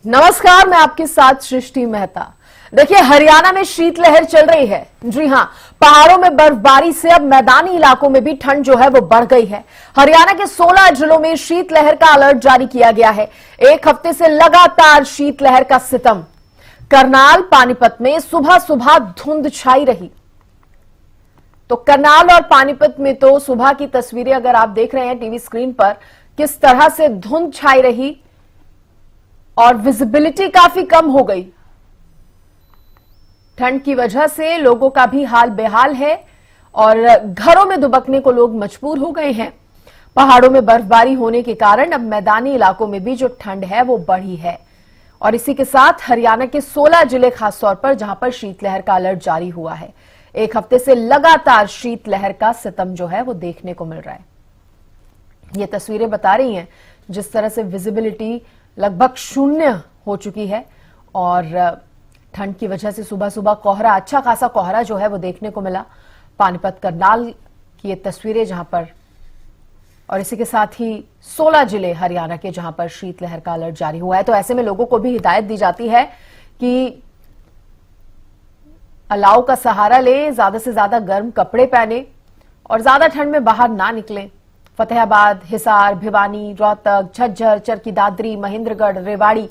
नमस्कार, मैं आपके साथ सृष्टि मेहता। देखिए, हरियाणा में शीतलहर चल रही है। जी हां, पहाड़ों में बर्फबारी से अब मैदानी इलाकों में भी ठंड जो है वो बढ़ गई है। हरियाणा के 16 जिलों में शीतलहर का अलर्ट जारी किया गया है। एक हफ्ते से लगातार शीतलहर का सितम। करनाल, पानीपत में सुबह सुबह धुंध छाई रही। तो करनाल और पानीपत में तो सुबह की तस्वीरें अगर आप देख रहे हैं टीवी स्क्रीन पर, किस तरह से धुंध छाई रही और विजिबिलिटी काफी कम हो गई। ठंड की वजह से लोगों का भी हाल बेहाल है और घरों में दुबकने को लोग मजबूर हो गए हैं। पहाड़ों में बर्फबारी होने के कारण अब मैदानी इलाकों में भी जो ठंड है वो बढ़ी है। और इसी के साथ हरियाणा के 16 जिले खासतौर पर, जहां पर शीतलहर का अलर्ट जारी हुआ है। एक हफ्ते से लगातार शीतलहर का सितम जो है वो देखने को मिल रहा है। ये तस्वीरें बता रही हैं जिस तरह से विजिबिलिटी लगभग शून्य हो चुकी है और ठंड की वजह से सुबह सुबह कोहरा, अच्छा खासा कोहरा जो है वो देखने को मिला। पानीपत, करनाल की ये तस्वीरें जहां पर, और इसी के साथ ही 16 जिले हरियाणा के जहां पर शीतलहर का अलर्ट जारी हुआ है। तो ऐसे में लोगों को भी हिदायत दी जाती है कि अलाव का सहारा लें, ज्यादा से ज्यादा गर्म कपड़े पहने और ज्यादा ठंड में बाहर ना निकलें। फतेहाबाद, हिसार, भिवानी, रोहतक, झज्जर, चरखी दादरी, महेंद्रगढ़, रेवाड़ी,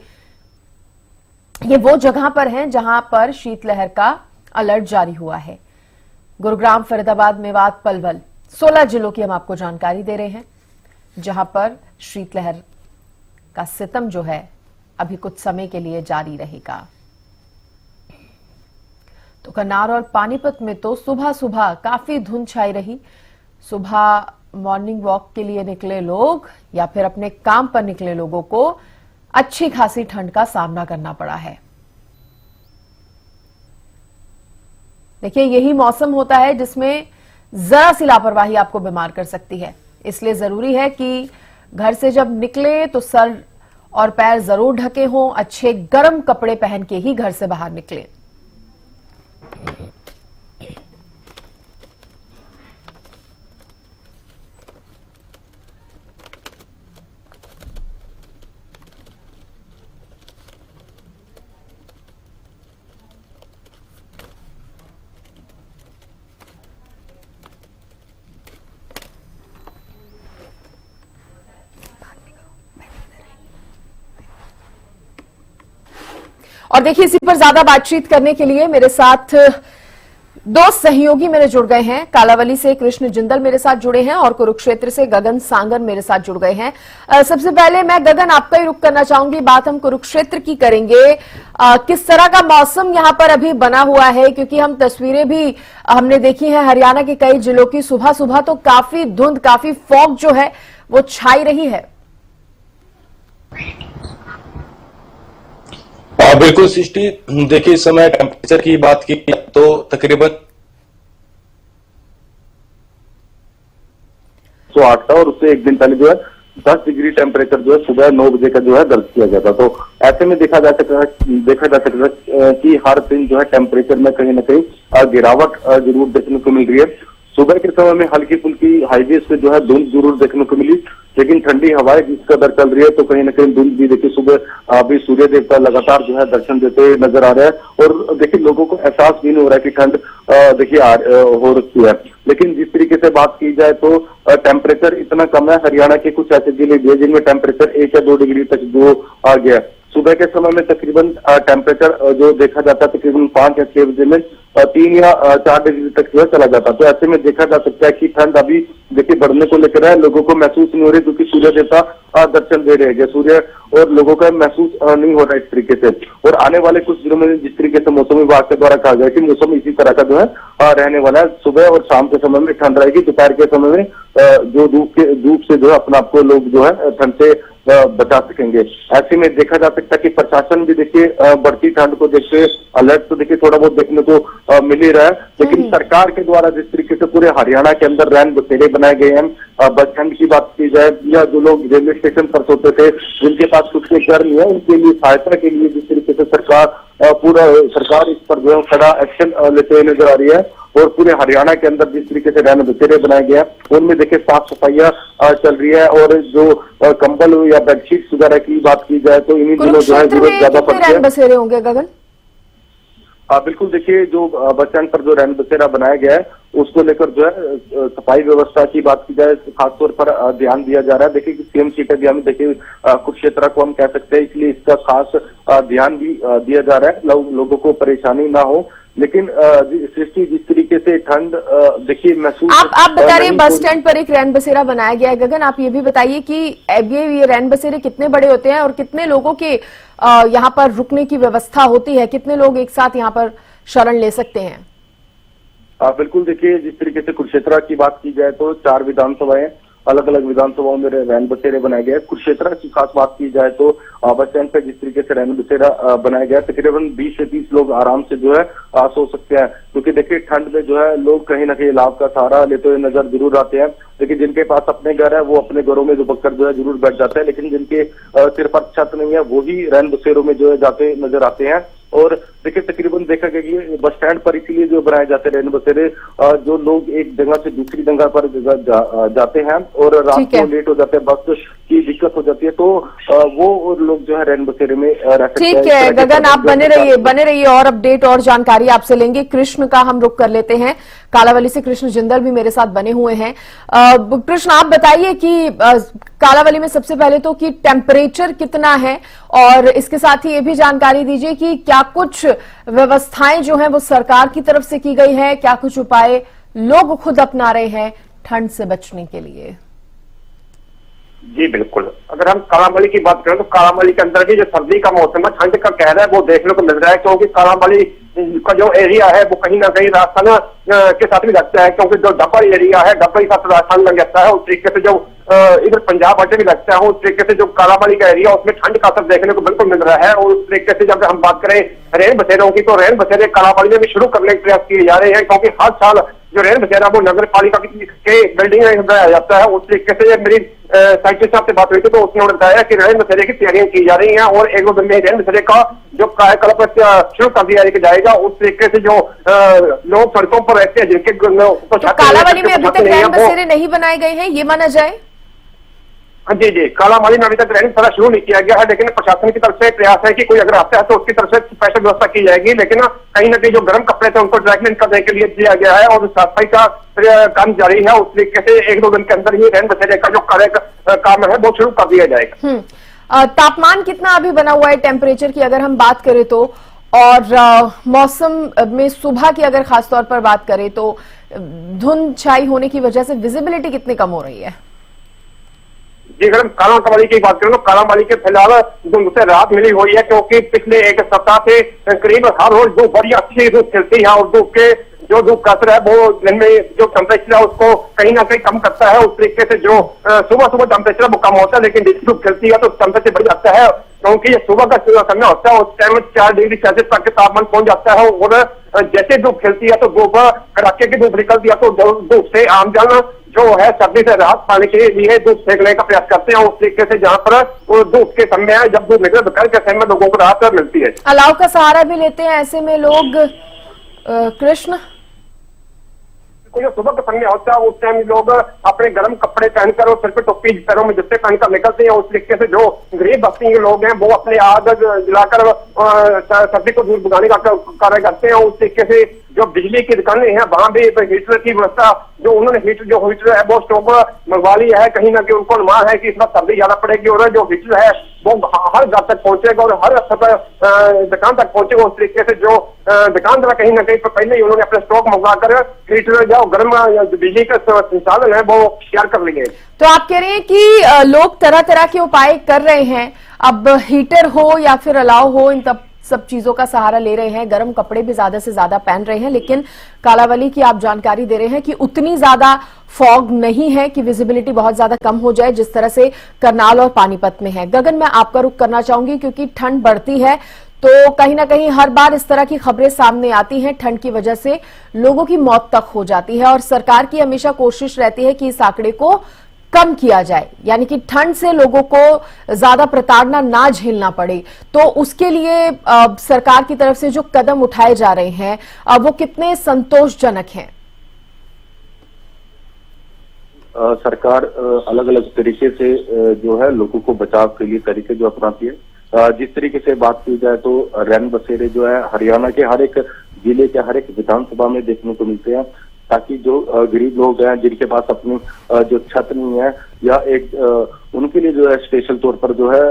ये वो जगह पर हैं जहां पर शीतलहर का अलर्ट जारी हुआ है। गुरुग्राम, फरीदाबाद, मेवात, पलवल, 16 जिलों की हम आपको जानकारी दे रहे हैं जहां पर शीतलहर का सितम जो है अभी कुछ समय के लिए जारी रहेगा। तो करनाल और पानीपत में तो सुबह सुबह काफी धुंध छाई रही। सुबह मॉर्निंग वॉक के लिए निकले लोग या फिर अपने काम पर निकले लोगों को अच्छी खासी ठंड का सामना करना पड़ा है। देखिए, यही मौसम होता है जिसमें जरा सी लापरवाही आपको बीमार कर सकती है। इसलिए जरूरी है कि घर से जब निकले तो सर और पैर जरूर ढके हों, अच्छे गर्म कपड़े पहन के ही घर से बाहर निकले। और देखिए, इसी पर ज्यादा बातचीत करने के लिए मेरे साथ दो सहयोगी मेरे जुड़ गए हैं। कालावली से कृष्ण जिंदल मेरे साथ जुड़े हैं और कुरुक्षेत्र से गगन सांगर मेरे साथ जुड़ गए हैं। सबसे पहले मैं गगन आपका ही रुख करना चाहूंगी। बात हम कुरुक्षेत्र की करेंगे। किस तरह का मौसम यहां पर अभी बना हुआ है, क्योंकि हम तस्वीरें भी हमने देखी हैं हरियाणा के कई जिलों की। सुबह सुबह तो काफी धुंध, काफी फॉग जो है वो छाई रही है। बिल्कुल सृष्टि, देखिए इस समय टेम्परेचर की बात की तो तकरीबन 108 था और उससे एक दिन पहले जो है 10 डिग्री टेम्परेचर जो है सुबह 9 बजे का जो है दर्ज किया गया था। तो ऐसे में देखा जा सकता है कि हर दिन जो है टेम्परेचर में कहीं ना कहीं गिरावट जरूर देखने को मिल रही है। सुबह के समय में हल्की फुल्की हाईवेज पे जो है धुंध जरूर देखने को मिली, लेकिन ठंडी हवाएं जिस कदर चल रही है तो कहीं ना कहीं धुंध भी देखिए सुबह अभी सूर्य देवता लगातार जो है दर्शन देते हुए नजर आ रहे हैं और देखिए लोगों को एहसास भी नहीं हो रहा है कि ठंड देखिए हो रखी है। लेकिन जिस तरीके से बात की जाए तो टेम्परेचर इतना कम है। हरियाणा के कुछ ऐसे जिले भी है जिनमें टेम्परेचर 1 या 2 डिग्री तक जो आ गया। सुबह के समय में तकरीबन टेम्परेचर जो देखा जाता है तकरीबन 5 या 6 बजे में 3 या 4 डिग्री तक जो है चला जाता। तो ऐसे में देखा जा सकता है कि ठंड अभी देखिए बढ़ने को लेकर है। लोगों को महसूस नहीं हो रही क्योंकि सूर्य देवता दर्शन दे रहे हैं सूर्य, और लोगों का महसूस नहीं हो रहा इस तरीके से। और आने वाले कुछ दिनों में जिस तरीके से मौसम विभाग के द्वारा कहा गया कि मौसम इसी तरह का जो है रहने वाला है। सुबह और शाम के समय में ठंड रहेगी, दोपहर के समय में जो धूप से जो है अपने आप को लोग जो है ठंड से बचा सकेंगे। ऐसे में देखा जा सकता है कि प्रशासन भी देखिए बढ़ती ठंड को देखते अलर्ट तो देखिए थोड़ा बहुत देखने को मिल ही रहा है, लेकिन सरकार के द्वारा जिस तरीके से पूरे हरियाणा के अंदर रैन बसेरे बनाए गए हैं, बस स्टैंड की बात की जाए या जो लोग रेलवे स्टेशन पर सोते थे जिनके पास कुछ के घर नहीं है उनके लिए सहायता के लिए जिस तरीके से सरकार इस पर जो है कड़ा एक्शन लेते हुए नजर आ रही है। और पूरे हरियाणा के अंदर जिस तरीके से रैन बसेरे बनाए गए हैं उनमें देखिए साफ सफाइयां चल रही है। और जो कंबल या बेडशीट वगैरह की बात की जाए तो इन्हीं दिनों जो है जरूरत ज्यादा पड़ती है। रैन बसेरे होंगे गगन? बिल्कुल, देखिए जो बस स्टैंड पर जो रैन बसेरा बनाया गया है उसको लेकर जो है सफाई व्यवस्था की बात की जाए खासतौर पर ध्यान दिया जा रहा है। देखिए कि सीएम सीट भी हम देखिए कुरुक्षेत्र को हम कह सकते हैं, इसलिए इसका खास ध्यान भी दिया जा रहा है, लोगों को परेशानी ना हो। लेकिन सृष्टि जिस तरीके से ठंड देखिए महसूस आप बता रहे हैं बस स्टैंड पर एक रैन बसेरा बनाया गया है। गगन, आप ये भी बताइए कि ये रैन बसेरे कितने बड़े होते हैं और कितने लोगों के यहाँ पर रुकने की व्यवस्था होती है, कितने लोग एक साथ यहाँ पर शरण ले सकते हैं? बिल्कुल, देखिए जिस तरीके से कुरुक्षेत्र की बात की जाए तो 4 विधानसभाएं, अलग अलग विधानसभाओं में रैन बसेरे बनाए गए। कुरुक्षेत्र की खास बात की जाए तो बस स्टैंड पे जिस तरीके से रैन बसेरा बनाया गया तकरीबन 20 से 30 लोग आराम से जो है सो सकते हैं। क्योंकि देखिए ठंड में जो है लोग कहीं ना कहीं लाभ का सहारा लेते हुए नजर जरूर आते हैं। लेकिन जिनके पास अपने घर है वो अपने घरों में दुबक कर जो है जरूर बैठ जाते हैं, लेकिन जिनके सिर पर छत नहीं है वो ही रैन बसेरों में जो है जाते नजर आते हैं। और देखिए तकरीबन देखा गया कि बस स्टैंड पर इसीलिए जो बनाए जाते हैं रैन बसेरे, जो लोग एक जगह से दूसरी जगह पर जाते हैं और रात को लेट हो जाते हैं, बस की दिक्कत हो जाती है, तो वो लोग जो है रैन बसेरे में रह सकते हैं। ठीक है गगन, आप बने रहिए और अपडेट और जानकारी आपसे लेंगे। कृष्ण का हम रुख कर लेते हैं, कालावली से कृष्ण जिंदल भी मेरे साथ बने हुए हैं। कृष्ण, आप बताइए कि कालावली में सबसे पहले तो कि टेम्परेचर कितना है और इसके साथ ही ये भी जानकारी दीजिए कि क्या कुछ व्यवस्थाएं जो हैं वो सरकार की तरफ से की गई है, क्या कुछ उपाय लोग खुद अपना रहे हैं ठंड से बचने के लिए? जी बिल्कुल, अगर हम कालावली की बात करें तो कालावली के अंदर भी जो सर्दी का मौसम है, ठंड का कहर है वो देखने को मिल रहा है। क्योंकि कालावली का जो एरिया है वो कहीं ना कहीं राजस्थान के साथ भी लगता है, क्योंकि जो डब्बल एरिया है डब्बल के साथ राजस्थान लग जाता है। उस तरीके से जो इधर पंजाब अड्डे भी लगता है, उस तरीके से जो कालावली का एरिया उसमें ठंड का असर देखने को बिल्कुल मिल रहा है। और उस तरीके से जब हम बात करें रैन बसेरों की तो रैन बसेरे कालावली में भी शुरू करने के प्रयास किए जा रहे हैं। क्योंकि हर साल जो रैन बसेरा वो नगर पालिका के बिल्डिंग में बनाया जाता है। उस तरीके से मेरी साइंटिस्ट साहब से बात हुई थी तो उसने बताया कि रैन बसेरे की तैयारियां की जा रही हैं और 1-2 दिन में रैन बसेरे का जो कायाकल्प शुरू कर दिया जाएगा। उस तरीके से जो लोग सड़कों पर रहते हैं जिनके तो कालावली में अभी तक रैन बसेरे नहीं बनाए गए हैं, ये माना जाए? जी जी, कालावली में अभी तक रैन बसेरा शुरू नहीं किया गया है, लेकिन प्रशासन की तरफ से प्रयास है कि कोई अगर आता है तो उसकी तरफ से स्पेशल व्यवस्था की जाएगी। लेकिन कहीं ना कहीं जो गर्म कपड़े थे उनको ड्राई क्लीन करने के लिए दिया गया है और सफाई का काम जारी है। उस तरीके से 1-2 दिन के अंदर ही रैन बसेरे का जो काम है वो शुरू कर दिया जाएगा। तापमान कितना अभी बना हुआ है टेम्परेचर की अगर हम बात करें तो, और मौसम में सुबह की अगर खासतौर पर बात करें तो धुंध छाई होने की वजह से विजिबिलिटी कितनी कम हो रही है? जी, अगर हम कालावली की बात करें तो कालावली के फिलहाल धुंध से राहत मिली हुई है। क्योंकि पिछले 1 सप्ताह से करीब हर रोज धूप बड़ी अच्छी धूप खिलती है और धूप के जो धूप का असर है वो दिन में जो टेम्परेचर है उसको कहीं ना कहीं कम करता है। उस तरीके से जो सुबह टेम्परेचर वो कम होता है, लेकिन जिस धूप खिलती है तो टेम्परेचर बढ़ जाता है। क्योंकि ये सुबह का समय होता है उस टाइम 4 डिग्री सेल्सियस तक के तापमान पहुंच जाता है। और जैसे धूप खिलती है तो धूप कड़ाके की धूप निकलती है तो धूप से आम जन जो है सर्दी से राहत पाने के लिए धूप सेकने का प्रयास करते हैं। उस तरीके से जहाँ पर वो धूप के समय है जब धूप निकले दोपहर के समय में लोगों को राहत मिलती है। अलाव का सहारा भी लेते हैं ऐसे में लोग कृष्ण? जो सुबह का समय होता है उस टाइम लोग अपने गर्म कपड़े पहनकर और सिर पे टोपी पैरों में जूते पहनकर निकलते हैं। उस तरीके से जो गरीब बस्ती के लोग हैं वो अपने आग जलाकर सर्दी को दूर भगाने का कार्य करते हैं। उस तरीके से जो बिजली की दुकानें हैं वहां भी हीटर की व्यवस्था जो उन्होंने हीटर है वो स्टोव मंगवा लिया है। कहीं ना कहीं उनको अनुमान है कि इस बार सर्दी ज्यादा पड़ेगी और जो हीटर है वो हर घर तक पहुंचेगा और हर दुकान तक पहुंचेगा। उस तरीके से जो दुकानदार कहीं ना कहीं पहले ही उन्होंने अपने स्टॉक मंगवा कर हीटर जो गर्म बिजली का संसाधन है वो तैयार कर लिए। तो आप कह रहे हैं कि लोग तरह तरह के उपाय कर रहे हैं, अब हीटर हो या फिर अलाव हो इन सब चीजों का सहारा ले रहे हैं, गर्म कपड़े भी ज्यादा से ज्यादा पहन रहे हैं। लेकिन कालावली की आप जानकारी दे रहे हैं कि उतनी ज्यादा फॉग नहीं है कि विजिबिलिटी बहुत ज्यादा कम हो जाए जिस तरह से करनाल और पानीपत में है। गगन, मैं आपका रुख करना चाहूंगी क्योंकि ठंड बढ़ती है तो कहीं ना कहीं हर बार इस तरह की खबरें सामने आती हैं, ठंड की वजह से लोगों की मौत तक हो जाती है और सरकार की हमेशा कोशिश रहती है कि इस आंकड़े को कम किया जाए, यानी कि ठंड से लोगों को ज्यादा प्रताड़ना ना झेलना पड़े, तो उसके लिए सरकार की तरफ से जो कदम उठाए जा रहे हैं वो कितने संतोषजनक हैं? सरकार अलग अलग तरीके से जो है लोगों को बचाव के लिए तरीके जो अपनाती है। जिस तरीके से बात की जाए तो रैन बसेरे जो है हरियाणा के हर एक जिले के हर एक विधानसभा में देखने को मिलते हैं, ताकि जो गरीब लोग हैं जिनके पास अपनी जो छत नहीं है या एक उनके लिए जो है स्पेशल तौर पर जो है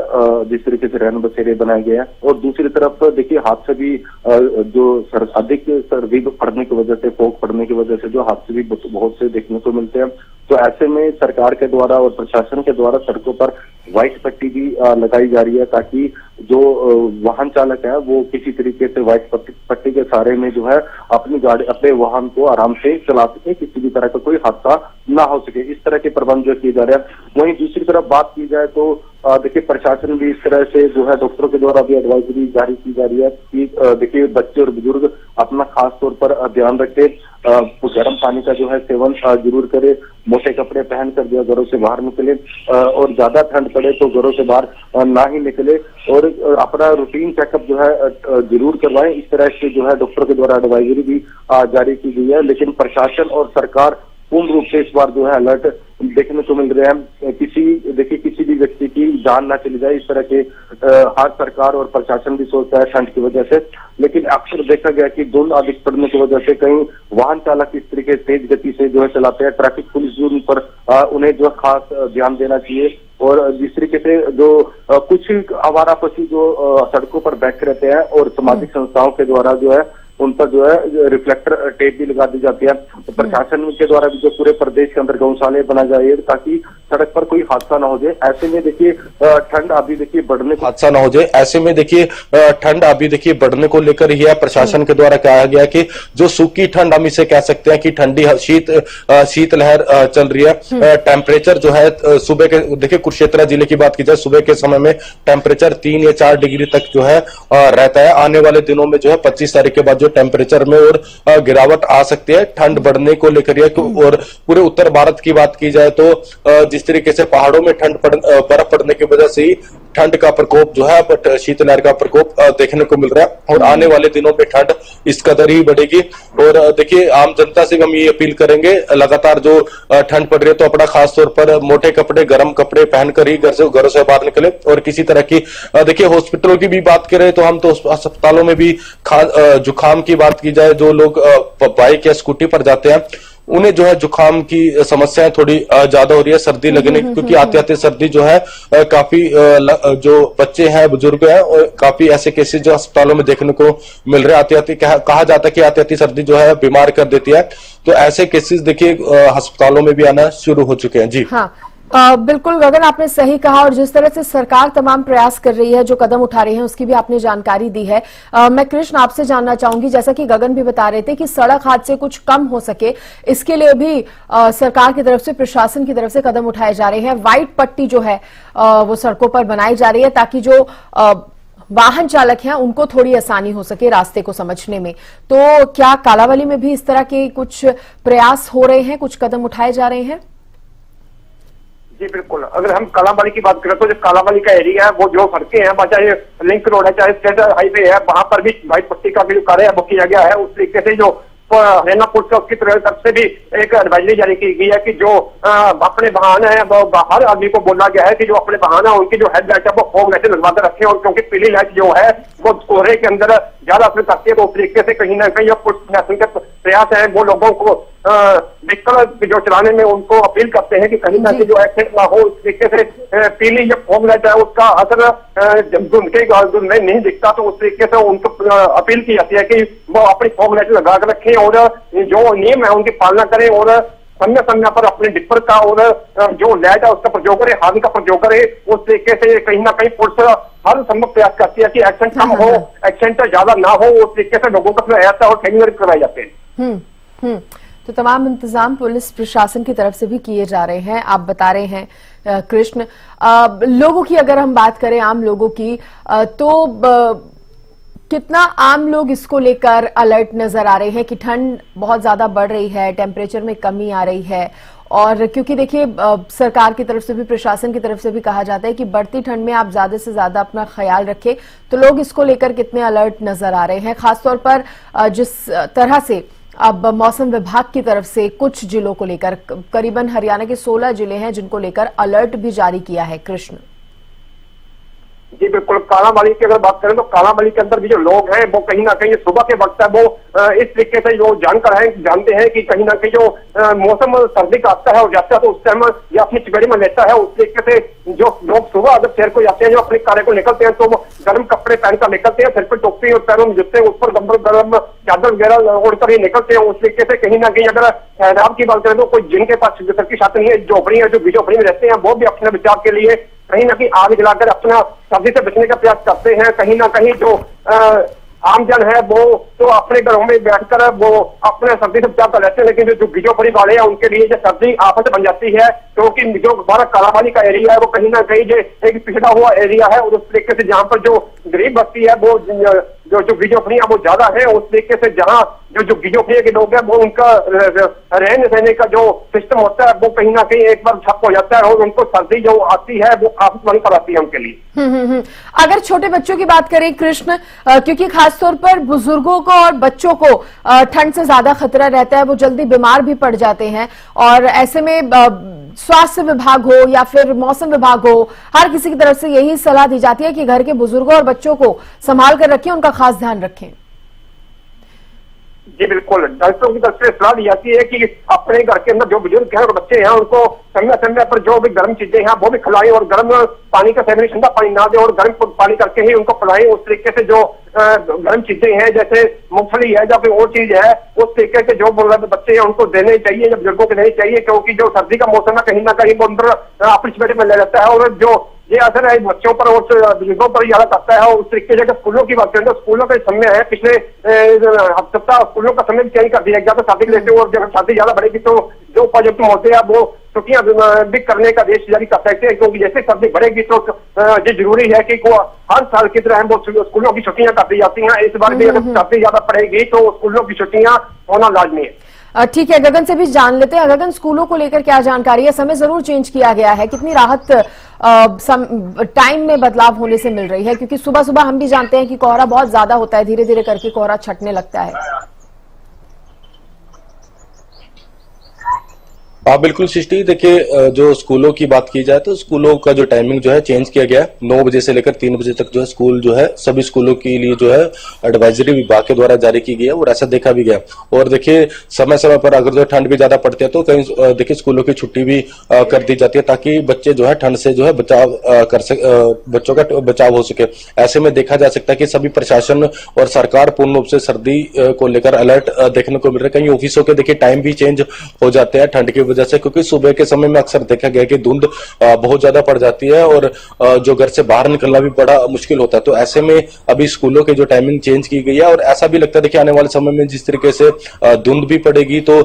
जिस तरीके से रैन बसेरे बनाए गए हैं। और दूसरी तरफ देखिए हादसे भी जो अधिक सर्दी पड़ने की वजह से, फोग पड़ने की वजह से जो हादसे भी बहुत से देखने को मिलते हैं। तो ऐसे में सरकार के द्वारा और प्रशासन के द्वारा सड़कों पर व्हाइट पट्टी भी लगाई जा रही है, ताकि जो वाहन चालक है वो किसी तरीके से व्हाइट पट्टी के सहारे में जो है अपनी गाड़ी, अपने वाहन को आराम से चला सके, किसी भी तरह का कोई हादसा ना हो सके। इस तरह के प्रबंध जो किए जा रहे हैं। वहीं दूसरी तरफ बात की जाए तो देखिए प्रशासन भी इस तरह से जो है डॉक्टरों के द्वारा भी एडवाइजरी जारी की जा रही है कि देखिए बच्चे और बुजुर्ग अपना खास तौर पर ध्यान रखें, गर्म पानी का जो है सेवन जरूर करे, मोटे कपड़े पहनकर जो है घरों से बाहर निकले, और ज्यादा ठंड पड़े तो घरों से बाहर ना ही निकले, और अपना रूटीन चेकअप जो है जरूर करवाएं। इस तरह से जो है डॉक्टर के द्वारा एडवाइजरी भी जारी की गई है। लेकिन प्रशासन और सरकार पूर्ण रूप से इस बार जो है अलर्ट देखने को मिल रहे हैं। किसी भी व्यक्ति की जान ना चली जाए, इस तरह के हर सरकार और प्रशासन भी सोचता है ठंड की वजह से। लेकिन अक्सर देखा गया कि धुंध अधिक पड़ने की वजह से कई वाहन चालक इस तरीके से तेज गति से जो है चलाते हैं। ट्रैफिक पुलिस जो उन पर उन्हें जो खास ध्यान देना चाहिए। और जिस तरीके से जो कुछ आवारा पशु जो सड़कों पर बैठ रहते हैं और सामाजिक संस्थाओं के द्वारा जो है उन पर जो है रिफ्लेक्टर टेप भी लगा दी जाती है। तो प्रशासन के द्वारा भी जो पूरे प्रदेश के अंदर गौशाले बनाए जाए ताकि सड़क पर कोई हादसा ना हो जाए। ऐसे में देखिए ठंड अभी देखिए बढ़ने हादसा ना हो जाए ऐसे में देखिए ठंड अभी देखिए बढ़ने को लेकर ही है। प्रशासन के द्वारा कहा गया कि जो सूखी ठंड हम इसे कह सकते हैं कि ठंडी शीत लहर चल रही है। टेम्परेचर जो है सुबह के देखिए कुरुक्षेत्र जिले की बात की जाए, सुबह के समय में टेम्परेचर 3 या 4 डिग्री तक जो है रहता है। आने वाले दिनों में जो है 25 तारीख के बाद जो टेम्परेचर में और गिरावट आ सकती है ठंड बढ़ने को लेकर। और पूरे उत्तर भारत की बात की जाए तो जिस तरीके से पहाड़ों में बर्फ पड़ने की वजह से ही ठंड का प्रकोप जो है शीतलहर का प्रकोप देखने को मिल रहा है। और आने वाले दिनों में ठंड इस कदर ही बढ़ेगी। और देखिए आम जनता से हम ये अपील करेंगे, लगातार जो ठंड पड़ रही है तो अपना खास तौर पर मोटे कपड़े, गर्म कपड़े पहनकर ही घरों से बाहर निकले। और किसी तरह की देखिए हॉस्पिटलों की भी बात करें तो हम तो अस्पतालों में भी जुकाम की बात की जाए, जो लोग बाइक या स्कूटी पर जाते हैं उन्हें जो है जुकाम की समस्याएं थोड़ी ज्यादा हो रही है, सर्दी लगने की, क्योंकि आते आते सर्दी जो है काफी जो बच्चे हैं, बुजुर्ग हैं, और काफी ऐसे केसेस जो अस्पतालों में देखने को मिल रहे हैं। आते आते कहा जाता है कि आते आते सर्दी जो है बीमार कर देती है। तो ऐसे केसेस देखिए अस्पतालों में भी आना शुरू हो चुके हैं। जी हाँ, बिल्कुल गगन, आपने सही कहा। और जिस तरह से सरकार तमाम प्रयास कर रही है, जो कदम उठा रही है, उसकी भी आपने जानकारी दी है। मैं कृष्ण आपसे जानना चाहूंगी, जैसा कि गगन भी बता रहे थे कि सड़क हादसे कुछ कम हो सके, इसके लिए भी सरकार की तरफ से, प्रशासन की तरफ से कदम उठाए जा रहे हैं। व्हाइट पट्टी जो है वो सड़कों पर बनाई जा रही है ताकि जो वाहन चालक हैं उनको थोड़ी आसानी हो सके रास्ते को समझने में। तो क्या कालावली में भी इस तरह के कुछ प्रयास हो रहे हैं, कुछ कदम उठाए जा रहे हैं? जी बिल्कुल, अगर हम कालाबाड़ी की बात करें तो जो कालाबाड़ी का एरिया है वो जो सड़कें हैं, चाहे लिंक रोड है, चाहे स्टेट हाईवे है, वहां पर भी व्हाइट पट्टी का भी जो कार्य वो किया गया है। उस तरीके से जो हरियाणा पुलिस उसकी तरफ से भी एक एडवाइजरी जारी की गई है कि जो अपने वाहन है वो हर आदमी को बोला गया है कि जो अपने वाहन है उनकी जो हेडलाइट है वो फॉग लाइटें लगवा कर रखें। और क्योंकि पीली लाइट जो है वो कोहरे के अंदर ज्यादा असर करती है, तो उस तरीके से कहीं ना कहीं पुलिस प्रशासन के प्रयास है वो लोगों को व्हीकल जो चलाने में उनको अपील करते हैं कि कहीं ना कहीं जो एक्सीडेंट ना हो। इस तरीके से पीली जो फॉग लाइट है उसका असर धुंध में नहीं दिखता, तो उस तरीके से उनको अपील की जाती है कि वो अपनी फॉग लाइट लगा कर रखें और जो नियम है उनकी पालना करें और समय समय पर अपने डिपर का और जो लाइट है उसका प्रयोग करे, हार्न का प्रयोग करे। उस तरीके से कहीं ना कहीं पुलिस हर संभव प्रयास करती है कि एक्सीडेंट कम हो, एक्सीडेंट ज्यादा ना हो। उस तरीके से लोगों का प्रयास और ट्रेनिंग करवाए जाते हैं। तो तमाम इंतजाम पुलिस प्रशासन की तरफ से भी किए जा रहे हैं, आप बता रहे हैं कृष्ण। लोगों की अगर हम बात करें, आम लोगों की, तो कितना आम लोग इसको लेकर अलर्ट नजर आ रहे हैं कि ठंड बहुत ज्यादा बढ़ रही है, टेम्परेचर में कमी आ रही है और क्योंकि देखिए सरकार की तरफ से भी, प्रशासन की तरफ से भी कहा जाता है कि बढ़ती ठंड में आप ज्यादा से ज्यादा अपना ख्याल रखें, तो लोग इसको लेकर कितने अलर्ट नजर आ रहे हैं, खासतौर पर जिस तरह से अब मौसम विभाग की तरफ से कुछ जिलों को लेकर, करीबन हरियाणा के 16 जिले हैं जिनको लेकर अलर्ट भी जारी किया है। कृष्ण जी बिल्कुल, कालाबाड़ी की अगर बात करें तो कालाबाड़ी के अंदर भी जो लोग हैं वो कहीं ना कहीं सुबह के वक्त है वो इस तरीके से जो जानते हैं कि कहीं ना कहीं जो मौसम सर्दी का आता है और जाता है तो उस टाइम या अपनी चपेड़ी में लेता है। उस तरीके से जो लोग सुबह अगर शहर को जाते हैं, जो अपने कार्य को निकलते हैं, तो वो गर्म कपड़े पहनकर निकलते हैं, सिर पर टोपी और पैरों में जूते, उस पर गर्म चादर वगैरह ओढ़कर ही निकलते हैं। उस तरीके से कहीं ना कहीं अगर ठहराव की बात करें तो कोई जिनके पास सर की छत नहीं है, झोपड़ी है, जो झोपड़ी में रहते हैं, वो भी अपने बचाव के लिए कहीं ना कहीं आग जलाकर अपना सर्दी से बचने का प्रयास करते हैं। कहीं ना कहीं जो आमजन है वो तो अपने घरों में बैठकर वो अपने सर्दी से बचाव कर लेते हैं, लेकिन जो झोपड़ी वाले हैं उनके लिए जो सर्दी आफत बन जाती है, क्योंकि जो हमारा कालाबाड़ी का एरिया है वो कहीं ना कहीं जो एक पिछड़ा हुआ एरिया है और उस तरीके से जहाँ पर जो गरीब बस्ती है वो जो झोपड़ियां वो ज्यादा है। उस तरीके से जहाँ जो झोपड़िया के लोग हैं वो उनका रहने सहने का जो सिस्टम होता है वो कहीं ना कहीं एक बार ठप हो जाता है और उनको सर्दी जो आती है वो आफत बन कर आती है उनके लिए। अगर छोटे बच्चों की बात करें कृष्ण, क्योंकि खासतौर पर बुजुर्गों को और बच्चों को ठंड से ज्यादा खतरा रहता है, वो जल्दी बीमार भी पड़ जाते हैं, और ऐसे में स्वास्थ्य विभाग हो या फिर मौसम विभाग हो, हर किसी की तरफ से यही सलाह दी जाती है कि घर के बुजुर्गों और बच्चों को संभाल कर रखें, उनका खास ध्यान रखें। जी बिल्कुल, डॉक्टरों की तरफ से सलाह दी जाती है कि अपने घर के अंदर जो बुजुर्ग हैं और बच्चे हैं उनको समय समय पर जो भी गर्म चीजें हैं वो भी खिलाएं और गर्म पानी का सेवन, ठंडा पानी ना दें और गर्म पानी करके ही उनको पिलाएं। उस तरीके से जो गर्म चीजें हैं जैसे मूंगफली है या फिर और चीज है, उस तरीके के जो बच्चे हैं उनको देने चाहिए या बुजुर्गों को देने चाहिए, क्योंकि जो सर्दी का मौसम है कहीं ना कहीं वो अंदर अपनी चपेट में ले जाता है और जो ये असर है बच्चों पर और बुजुर्गों पर ज्यादा करता है। उस तरीके से स्कूलों की बात करें तो स्कूलों का समय है, पिछले सप्ताह स्कूलों का समय भी चेंज कर दिया गया था शादी लेते और जब शादी ज्यादा बढ़ेगी तो जो उपायुक्त होते हैं वो छुट्टियां भी करने का आदेश जारी कर सकते हैं, क्योंकि जैसे सर्दी बढ़ेगी तो ये जरूरी है कि हर साल की तरह वो स्कूलों की छुट्टियां कर दी जाती हैं। इस बार भी अगर सर्दी ज्यादा पड़ेगी तो स्कूलों की छुट्टियां होना लाजमी है। ठीक है, गगन से भी जान लेते हैं। गगन, स्कूलों को लेकर क्या जानकारी है? समय जरूर चेंज किया गया है, कितनी राहत टाइम में बदलाव होने से मिल रही है? क्योंकि सुबह सुबह हम भी जानते हैं कि कोहरा बहुत ज्यादा होता है, धीरे धीरे करके कोहरा छटने लगता है। हाँ बिल्कुल सृष्टि, देखिए जो स्कूलों की बात की जाए तो स्कूलों का जो टाइमिंग जो है चेंज किया गया है। 9 बजे से लेकर 3 बजे तक जो है स्कूल जो है सभी स्कूलों के लिए जो है एडवाइजरी विभाग के द्वारा जारी की गई है और ऐसा देखा भी गया। और देखिए समय समय पर अगर जो ठंड भी ज्यादा पड़ती है तो कहीं देखिए स्कूलों की छुट्टी भी कर दी जाती है, ताकि बच्चे जो है ठंड से जो है बचाव कर सके, बच्चों का बचाव हो सके। ऐसे में देखा जा सकता है कि सभी प्रशासन और सरकार पूर्ण रूप से सर्दी को लेकर अलर्ट देखने को मिल रहा है। कहीं ऑफिसों के देखिए टाइम भी चेंज हो जाते हैं ठंड की वजह से, क्योंकि सुबह के समय में अक्सर देखा गया कि धुंध बहुत ज्यादा पड़ जाती है और जो घर से बाहर निकलना भी बड़ा मुश्किल होता है। तो ऐसे में अभी स्कूलों की जो टाइमिंग चेंज की गई है और ऐसा भी लगता है देखिए आने वाले समय में जिस तरीके से धुंध भी पड़ेगी तो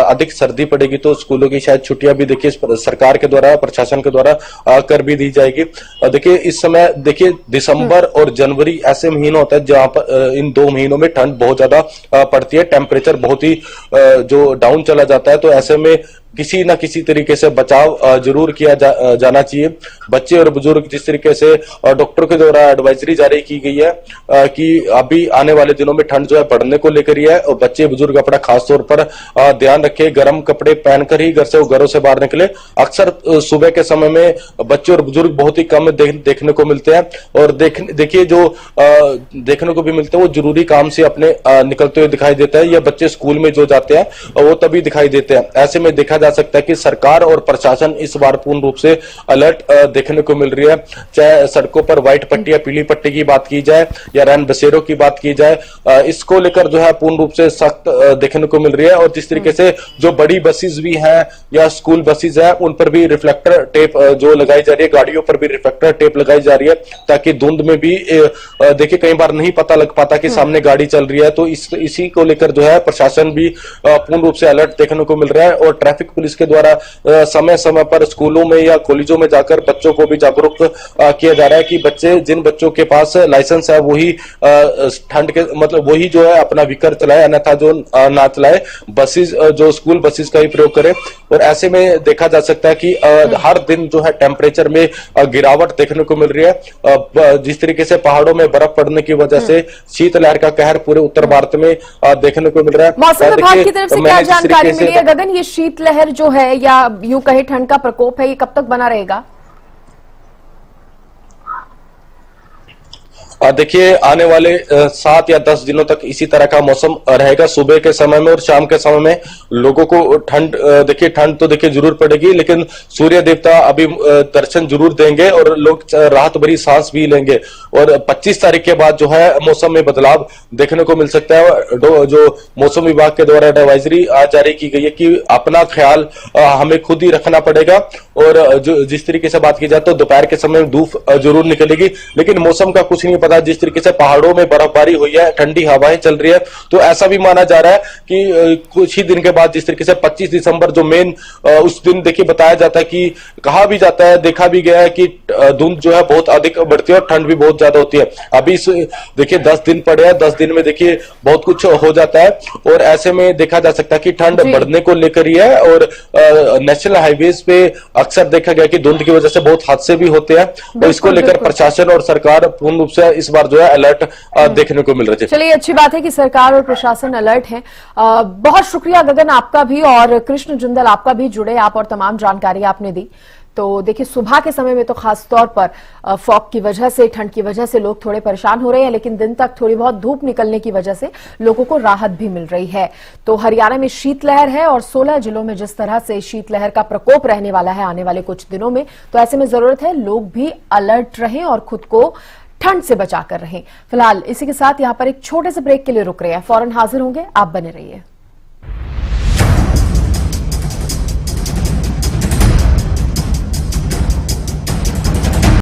अधिक सर्दी पड़ेगी तो स्कूलों की शायद छुट्टियां भी देखिए सरकार के द्वारा, प्रशासन के द्वारा कर भी दी जाएगी। देखिए इस समय देखिए दिसंबर और जनवरी ऐसे महीने होता है जहां पर इन 2 महीनों में ठंड बहुत ज्यादा पड़ती है, टेम्परेचर बहुत ही जो डाउन चला जाता है। तो ऐसे में किसी न किसी तरीके से बचाव जरूर किया जाना चाहिए। बच्चे और बुजुर्ग जिस तरीके से डॉक्टर के द्वारा एडवाइजरी जारी की गई है कि अभी आने वाले दिनों में ठंड जो है बढ़ने को लेकर ही है और बच्चे बुजुर्ग अपना खास तौर पर ध्यान रखें, गर्म कपड़े पहनकर ही घरों से बाहर निकले। अक्सर सुबह के समय में बच्चे और बुजुर्ग बहुत ही कम देखने को मिलते हैं और देखिए जो देखने को भी मिलते हैं वो जरूरी काम से अपने निकलते हुए दिखाई देता है, या बच्चे स्कूल में जो जाते हैं वो तभी दिखाई देते हैं। ऐसे में देखा जा सकता है कि सरकार और प्रशासन इस बार पूर्ण रूप से अलर्ट देखने को मिल रही है। चाहे सड़कों पर व्हाइट पट्टी या पीली पट्टी की बात की जाए या रैन बसेरों की बात की जाए, इसको लेकर जो है पूर्ण रूप से सख्त देखने को मिल रही है। और जिस तरीके से जो बड़ी बसेस भी हैं या स्कूल बसेस हैं उन पर भी रिफ्लेक्टर टेप जो लगाई जा रही है, गाड़ियों पर भी रिफ्लेक्टर टेप लगाई जा रही है, ताकि धुंध में भी देखिए कई बार नहीं पता लग पाता कि सामने गाड़ी चल रही है। तो इसी को लेकर जो है प्रशासन भी पूर्ण रूप से अलर्ट देखने को मिल रहा है और ट्रैफिक पुलिस के द्वारा समय समय पर स्कूलों में या कॉलेजों में जाकर बच्चों को भी जागरूक किया जा रहा है कि बच्चे, जिन बच्चों के पास लाइसेंस है वही ठंड के मतलब वही जो है अपना व्हीकल चलाए, अन्यथा जो ना चलाए, बसेस जो स्कूल बसेस का ही प्रयोग करें। और ऐसे में देखा जा सकता है कि हर दिन जो है टेम्परेचर में गिरावट देखने को मिल रही है। जिस तरीके से पहाड़ों में बर्फ पड़ने की वजह से शीतलहर का कहर पूरे उत्तर भारत में देखने को मिल रहा है। मौसम विभाग की तरफ से क्या जानकारी मिली है गगन, ये शीतलहर जो है या यूं कहे ठंड का प्रकोप है, ये कब तक बना रहेगा? देखिए आने वाले 7 या 10 दिनों तक इसी तरह का मौसम रहेगा। सुबह के समय में और शाम के समय में लोगों को ठंड तो देखिए जरूर पड़ेगी, लेकिन सूर्य देवता अभी दर्शन जरूर देंगे और लोग राहत भरी सांस भी लेंगे। और 25 तारीख के बाद जो है मौसम में बदलाव देखने को मिल सकता है। जो मौसम विभाग के द्वारा एडवाइजरी जारी की गई है कि अपना ख्याल हमें खुद ही रखना पड़ेगा। और जो जिस तरीके से बात की जाए तो दोपहर के समय में धूप जरूर निकलेगी, लेकिन मौसम का कुछ नहीं पता। जिस तरीके से पहाड़ों में बर्फबारी हुई है, ठंडी हवाएं चल रही है, तो ऐसा भी माना जा रहा है कि कुछ ही दिन के बाद जिस तरीके से 25 दिसंबर जो मेन उस दिन देखिए बताया जाता है कि कहा भी जाता है, देखा भी गया है कि धुंध जो है बहुत अधिक बढ़ती है और ठंड भी बहुत ज्यादा होती है। अभी देखिए 10 दिन पड़े हैं, 10 दिन में देखिए बहुत कुछ हो जाता है। और ऐसे में देखा जा सकता है कि ठंड बढ़ने को लेकर ही है। और नेशनल हाईवेज पे अक्सर देखा गया कि धुंध की वजह से बहुत हादसे भी होते हैं, और इसको लेकर प्रशासन और सरकार पूर्ण रूप से इस बार जो है अलर्ट देखने को मिल रहे थे। चलिए अच्छी बात है कि सरकार और प्रशासन अलर्ट है। बहुत शुक्रिया गगन आपका भी और कृष्ण जिंदल आपका भी, जुड़े आप और तमाम जानकारी आपने दी। तो देखिए सुबह के समय में तो खास तौर पर फॉग की वजह से, ठंड की वजह से लोग थोड़े परेशान हो रहे हैं, लेकिन दिन तक थोड़ी बहुत धूप निकलने की वजह से लोगों को राहत भी मिल रही है। तो हरियाणा में शीतलहर है और 16 जिलों में जिस तरह से शीतलहर का प्रकोप रहने वाला है आने वाले कुछ दिनों में, तो ऐसे में जरूरत है लोग भी अलर्ट रहें और खुद को ठंड से बचाकर रहें। फिलहाल इसी के साथ यहां पर एक छोटे से ब्रेक के लिए रुक रहे हैं, फौरन हाजिर होंगे, आप बने रहिए।